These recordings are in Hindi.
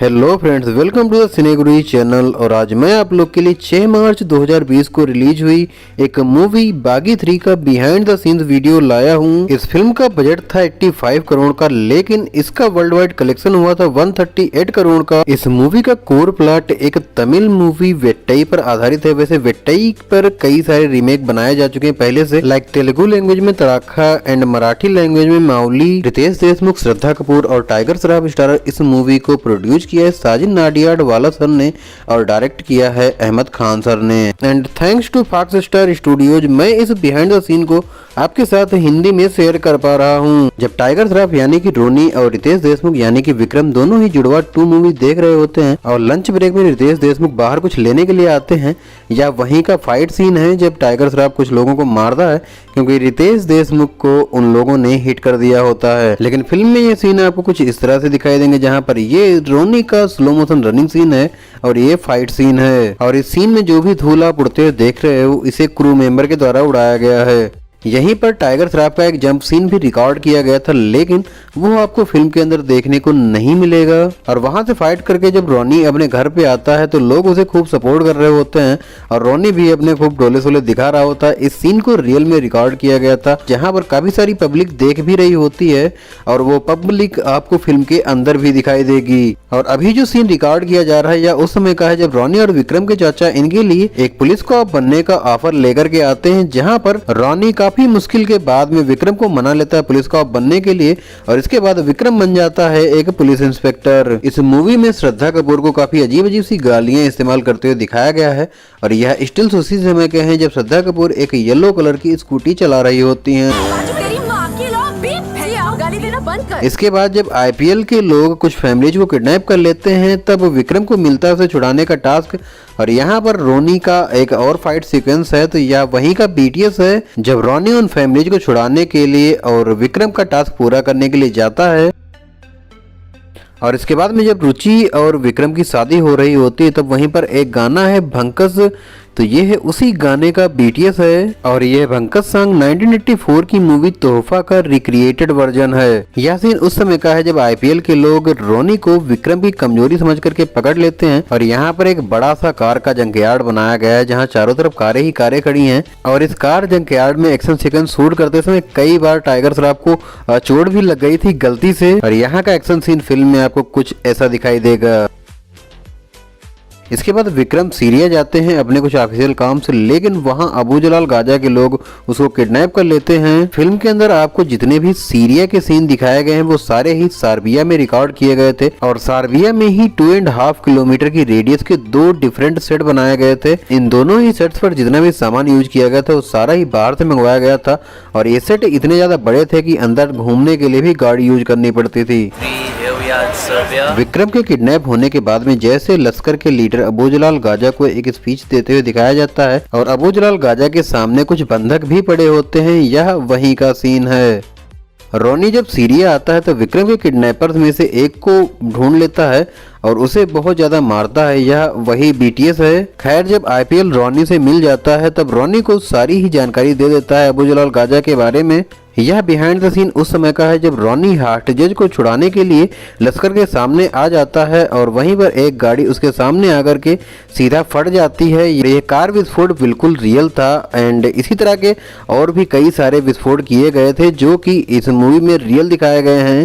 Hello friends, welcome to the Cineguruji channel. और आज मैं आप लोग के लिए 6 मार्च 2020 को रिलीज हुई एक मूवी बागी 3 का बिहाइंड द सीन्स वीडियो लाया हूँ। इस फिल्म का बजट था 85 करोड़ का, लेकिन इसका वर्ल्ड वाइड कलेक्शन हुआ था 138 करोड़ का। इस मूवी का कोर प्लॉट एक तमिल मूवी वेट्टई पर आधारित है। वैसे वेट्टई पर कई सारे रीमेक बनाए जा चुके हैं पहले से, लाइक तेलुगु लैंग्वेज में तड़ाखा एंड मराठी लैंग्वेज में माउली। रितेश देशमुख, श्रद्धा कपूर और टाइगर श्रॉफ स्टारर इस मूवी को प्रोड्यूस किया है साजिद नाडियाडवाला सर ने और डायरेक्ट किया है अहमद खान सर ने। And thanks to Fox Star Studios मैं इस बिहाइंड द सीन को आपके साथ हिंदी में शेयर कर पा रहा हूँ। जब टाइगर श्रॉफ यानी कि रोनी और रितेश देशमुख यानी कि विक्रम दोनों ही जुड़वा 2 मूवी देख रहे होते हैं और लंच ब्रेक में रितेश देशमुख बाहर कुछ लेने के लिए आते हैं, या वहीं का फाइट सीन है जब टाइगर श्रॉफ कुछ लोगों को मारता है क्योंकि रितेश देशमुख को उन लोगों ने हिट कर दिया होता है। लेकिन फिल्म में ये सीन आपको कुछ इस तरह से दिखाई देंगे, जहाँ पर ये रोनी का स्लो मोशन रनिंग सीन है और ये फाइट सीन है। और इस सीन में जो भी धूल आप उड़ते हुए देख रहे हो इसे क्रू मेंबर के द्वारा उड़ाया गया है। यहीं पर टाइगर श्रॉफ का एक जंप सीन भी रिकॉर्ड किया गया था, लेकिन वो आपको फिल्म के अंदर देखने को नहीं मिलेगा। और वहां से फाइट करके जब रोनी अपने घर पे आता है तो लोग उसे खूब सपोर्ट कर रहे होते हैं और रोनी भी अपने खूब डोले सोले दिखा रहा होता है। इस सीन को रियल में रिकॉर्ड किया गया था, जहां पर काफी सारी पब्लिक देख भी रही होती है और वो पब्लिक आपको फिल्म के अंदर भी दिखाई देगी। और अभी जो सीन रिकॉर्ड किया जा रहा है या उस समय का है जब रोनी और विक्रम के चाचा इनके लिए एक पुलिस कॉप बनने का ऑफर लेकर के आते हैं, जहाँ पर रोनी काफी मुश्किल के बाद में विक्रम को मना लेता है पुलिस कॉप बनने के लिए और इसके बाद विक्रम बन जाता है एक पुलिस इंस्पेक्टर। इस मूवी में श्रद्धा कपूर को काफी अजीब अजीब सी गालियां इस्तेमाल करते हुए दिखाया गया है और यह स्टिल्स उसी समय के हैं जब श्रद्धा कपूर एक येलो कलर की स्कूटी चला रही होती हैं। इसके बाद जब आईपीएल के लोग कुछ फैमिलीज को किडनैप कर लेते हैं तब विक्रम को मिलता है उसे छुड़ाने का टास्क। और यहाँ पर रोनी का एक और फाइट सीक्वेंस है, तो यह वहीं का बीटीएस है जब रोनी उन फैमिलीज को छुड़ाने के लिए और विक्रम का टास्क पूरा करने के लिए जाता है। और इसके बाद में जब रुचि और विक्रम की शादी हो रही होती है तब वहीं पर एक गाना है भंकस, तो ये है उसी गाने का बीटीएस है और ये भंकस सॉन्ग 1984 की मूवी तोहफा का रिक्रिएटेड वर्जन है। यह सीन उस समय का है जब आईपीएल के लोग रोनी को विक्रम की कमजोरी समझ करके पकड़ लेते हैं और यहाँ पर एक बड़ा सा कार का जंकयार्ड बनाया गया है जहाँ चारों तरफ कारें ही कारें खड़ी हैं। और इस कार जंकयार्ड में एक्शन सीक्वेंस शूट करते समय कई बार टाइगर श्रॉफ को चोट भी लग गई थी गलती से। और यहाँ का एक्शन सीन फिल्म में आपको कुछ ऐसा दिखाई देगा। इसके बाद विक्रम सीरिया जाते हैं अपने कुछ ऑफिशियल काम से, लेकिन वहां अबू जलाल गाजा के लोग उसको किडनैप कर लेते हैं। फिल्म के अंदर आपको जितने भी सीरिया के सीन दिखाए गए हैं वो सारे ही सार्बिया में रिकॉर्ड किए गए थे और सार्बिया में ही 2.5 किलोमीटर की रेडियस के 2 डिफरेंट सेट बनाए गए थे। इन दोनों ही सेट्स पर जितना भी सामान यूज किया गया था वो सारा ही बाहर से मंगवाया गया था और ये सेट इतने ज्यादा बड़े थे कि अंदर घूमने के लिए भी गाड़ी यूज करनी पड़ती थी। विक्रम के किडनैप होने के बाद में जैसे लश्कर के लीडर अबू जलाल गाजा को एक स्पीच देते हुए दिखाया जाता है और अबू जलाल गाजा के सामने कुछ बंधक भी पड़े होते हैं, यह वहीं का सीन है। रोनी जब सीरिया आता है तो विक्रम के किडनैपर्स में से एक को ढूंढ लेता है और उसे बहुत ज्यादा मारता है, यह वही बीटीएस है। खैर जब आईपीएल रोनी से मिल जाता है तब रोनी को सारी ही जानकारी दे देता है अबू जलाल गाजा के बारे में। यह बिहाइंड द सीन उस समय का है जब रोनी हार्टजेज को छुड़ाने के लिए लश्कर के सामने आ जाता है और वहीं पर एक गाड़ी उसके सामने आकर के सीधा फट जाती है। यह कार विस्फोट बिल्कुल रियल था एंड इसी तरह के और भी कई सारे विस्फोट किए गए थे जो कि इस मूवी में रियल दिखाए गए हैं।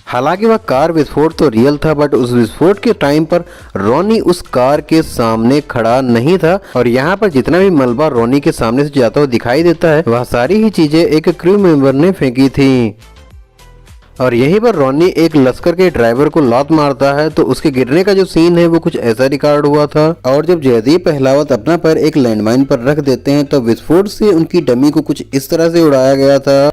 हालांकि वह कार विस्फोट तो रियल था, बट उस विस्फोट के टाइम पर रोनी उस कार के सामने खड़ा नहीं था और यहाँ पर जितना भी मलबा रोनी के सामने से जाता हुआ दिखाई देता है वह सारी ही चीजें एक क्रू मेंबर ने फेंकी थी। और यहीं पर रोनी एक लश्कर के ड्राइवर को लात मारता है तो उसके गिरने का जो सीन है वो कुछ ऐसा रिकॉर्ड हुआ था। और जब जयदीप पहलावत अपना पैर एक लैंडमाइन पर रख देते हैं तो विस्फोट से उनकी डमी को कुछ इस तरह से उड़ाया गया था।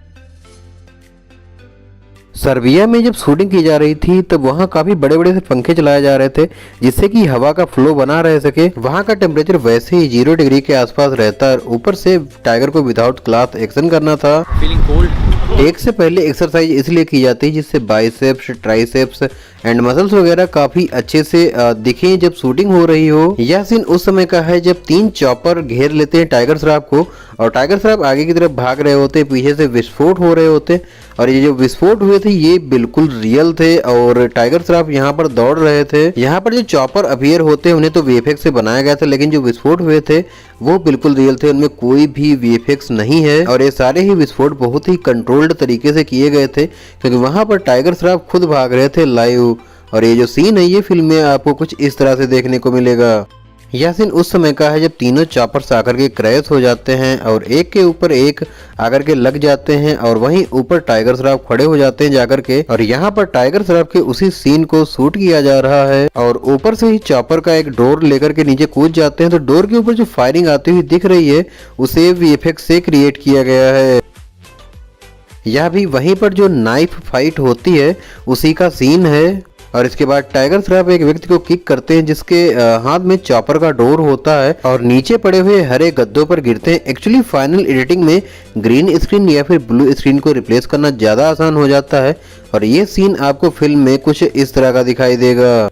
सर्बिया में जब शूटिंग की जा रही थी तब वहाँ काफी बड़े बड़े से पंखे चलाए जा रहे थे जिससे कि हवा का फ्लो बना रह सके। वहाँ का टेम्परेचर वैसे ही 0 डिग्री के आसपास रहता है। ऊपर से टाइगर को विदाउट क्लॉथ एक्शन करना था। Feeling cold. एक से पहले एक्सरसाइज इसलिए की जाती है जिससे बाइसेप्स, ट्राइसेप्स एंड मसल्स वगैरह काफी अच्छे से दिखे जब शूटिंग हो रही हो। यह सीन उस समय का है जब 3 चॉपर घेर लेते हैं टाइगर श्रॉफ को और टाइगर श्रॉफ आगे की तरफ भाग रहे होते, पीछे से विस्फोट हो रहे होते और ये जो विस्फोट हुए थे ये बिल्कुल रियल थे और टाइगर श्रॉफ यहाँ पर दौड़ रहे थे। यहाँ पर जो चॉपर अपीयर होते हैं उन्हें तो वीएफएक्स से बनाया गया था, लेकिन जो विस्फोट हुए थे वो बिल्कुल रियल थे, उनमें कोई भी वीएफएक्स नहीं है और ये सारे ही विस्फोट बहुत ही कंट्रोल्ड तरीके से किए गए थे क्योंकि वहां पर टाइगर श्रॉफ खुद भाग रहे थे लाइव। और ये जो सीन है ये फिल्म में आपको कुछ इस तरह से देखने को मिलेगा। यह सीन उस समय का है जब तीनों चॉपर्स आकर के क्रैश हो जाते हैं और एक के ऊपर एक आकर के लग जाते हैं और वहीं ऊपर टाइगर श्रॉफ खड़े हो जाते हैं जाकर के। और यहाँ पर टाइगर श्रॉफ के उसी सीन को शूट किया जा रहा है और ऊपर से ही चॉपर का एक डोर लेकर के नीचे कूद जाते हैं, तो डोर के ऊपर जो फायरिंग आती हुई दिख रही है उसे वीएफएक्स से क्रिएट किया गया है। यह भी वहीं पर जो नाइफ फाइट होती है उसी का सीन है। और इसके बाद टाइगर श्रॉफ एक व्यक्ति को किक करते हैं जिसके हाथ में चॉपर का डोर होता है और नीचे पड़े हुए हरे गद्दों पर गिरते हैं। एक्चुअली फाइनल एडिटिंग में ग्रीन स्क्रीन या फिर ब्लू स्क्रीन को रिप्लेस करना ज़्यादा आसान हो जाता है और ये सीन आपको फिल्म में कुछ इस तरह का दिखाई देगा।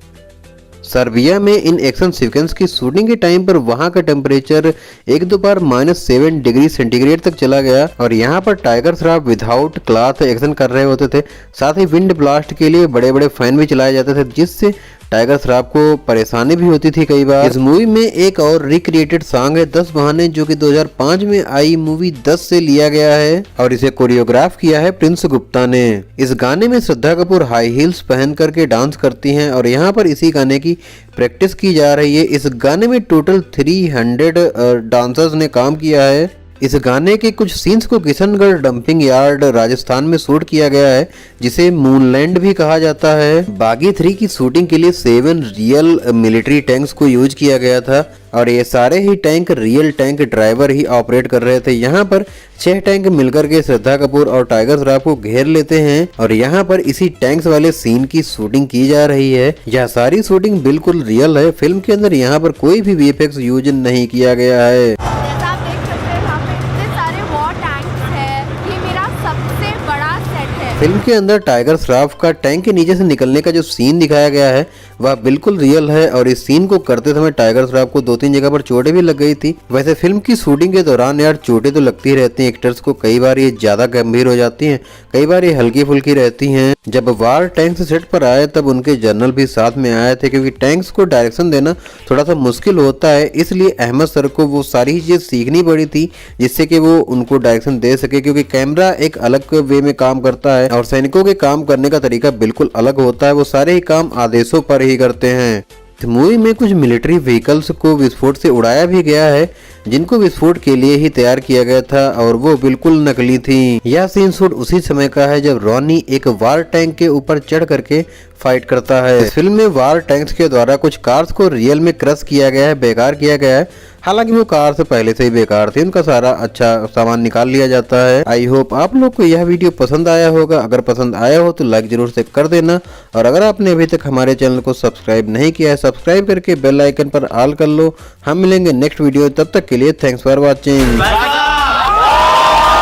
सर्बिया में इन एक्शन सीक्वेंस की शूटिंग के टाइम पर वहां का टेम्परेचर एक दो बार -7 डिग्री सेंटीग्रेड तक चला गया और यहाँ पर tiger Shroff without cloth action कर रहे होते थे। साथ ही विंड ब्लास्ट के लिए बड़े बड़े फैन भी चलाए जाते थे जिससे टाइगर श्रॉफ को परेशानी भी होती थी कई बार। इस मूवी में एक और रिक्रिएटेड सॉन्ग है 10 बहाने जो कि 2005 में आई मूवी 10 से लिया गया है और इसे कोरियोग्राफ किया है प्रिंस गुप्ता ने। इस गाने में श्रद्धा कपूर हाई हील्स पहन करके डांस करती हैं और यहाँ पर इसी गाने की प्रैक्टिस की जा रही है। इस गाने में टोटल 300 डांसर्स ने काम किया है। इस गाने के कुछ सीन्स को किशनगढ़ डंपिंग यार्ड राजस्थान में शूट किया गया है जिसे मूनलैंड भी कहा जाता है। बागी 3 की शूटिंग के लिए 7 रियल मिलिट्री टैंक्स को यूज किया गया था और ये सारे ही टैंक रियल टैंक ड्राइवर ही ऑपरेट कर रहे थे। यहाँ पर 6 टैंक मिलकर के श्रद्धा कपूर और टाइगर श्रॉफ को घेर लेते हैं और यहाँ पर इसी टैंक्स वाले सीन की शूटिंग की जा रही है। यह सारी शूटिंग बिल्कुल रियल है, फिल्म के अंदर यहाँ पर कोई भी वीएफएक्स यूज नहीं किया गया है। फिल्म के अंदर टाइगर श्रॉफ का टैंक के नीचे से निकलने का जो सीन दिखाया गया है वह बिल्कुल रियल है और इस सीन को करते समय टाइगर श्रॉफ को 2-3 जगह पर चोटें भी लग गई थी। वैसे फिल्म की शूटिंग के दौरान यार चोटें तो लगती रहती हैं एक्टर्स को, कई बार ये ज्यादा गंभीर हो जाती हैं, कई बार ये हल्की फुल्की रहती हैं। जब वार टैंक्स सेट पर आए तब उनके जनरल भी साथ में आए थे क्योंकि टैंक्स को डायरेक्शन देना थोड़ा सा मुश्किल होता है, इसलिए अहमद सर को वो सारी चीजें सीखनी पड़ी थी जिससे कि वो उनको डायरेक्शन दे सके क्योंकि कैमरा एक अलग वे में काम करता है और सैनिकों के काम करने का तरीका बिल्कुल अलग होता है, वो सारे ही काम आदेशों पर ही करते हैं। मूवी में कुछ मिलिट्री व्हीकल्स को विस्फोट से उड़ाया भी गया है जिनको विस्फोट के लिए ही तैयार किया गया था और वो बिल्कुल नकली थी। यह सीन शूट उसी समय का है जब रॉनी एक वार टैंक के ऊपर चढ़ करके फाइट करता है। इस फिल्म में वार टैंक्स के द्वारा कुछ कार्स को रियल में क्रश किया गया है, बेकार किया गया है। हालांकि वो कार से पहले से ही बेकार थे, उनका सारा अच्छा सामान निकाल लिया जाता है। आई होप आप लोग को यह वीडियो पसंद आया होगा। अगर पसंद आया हो तो लाइक जरूर से कर देना और अगर आपने अभी तक हमारे चैनल को सब्सक्राइब नहीं किया है सब्सक्राइब करके बेल आइकन पर ऑल कर लो। हम मिलेंगे नेक्स्ट वीडियो, तब तक के लिए थैंक्स फॉर वॉचिंग।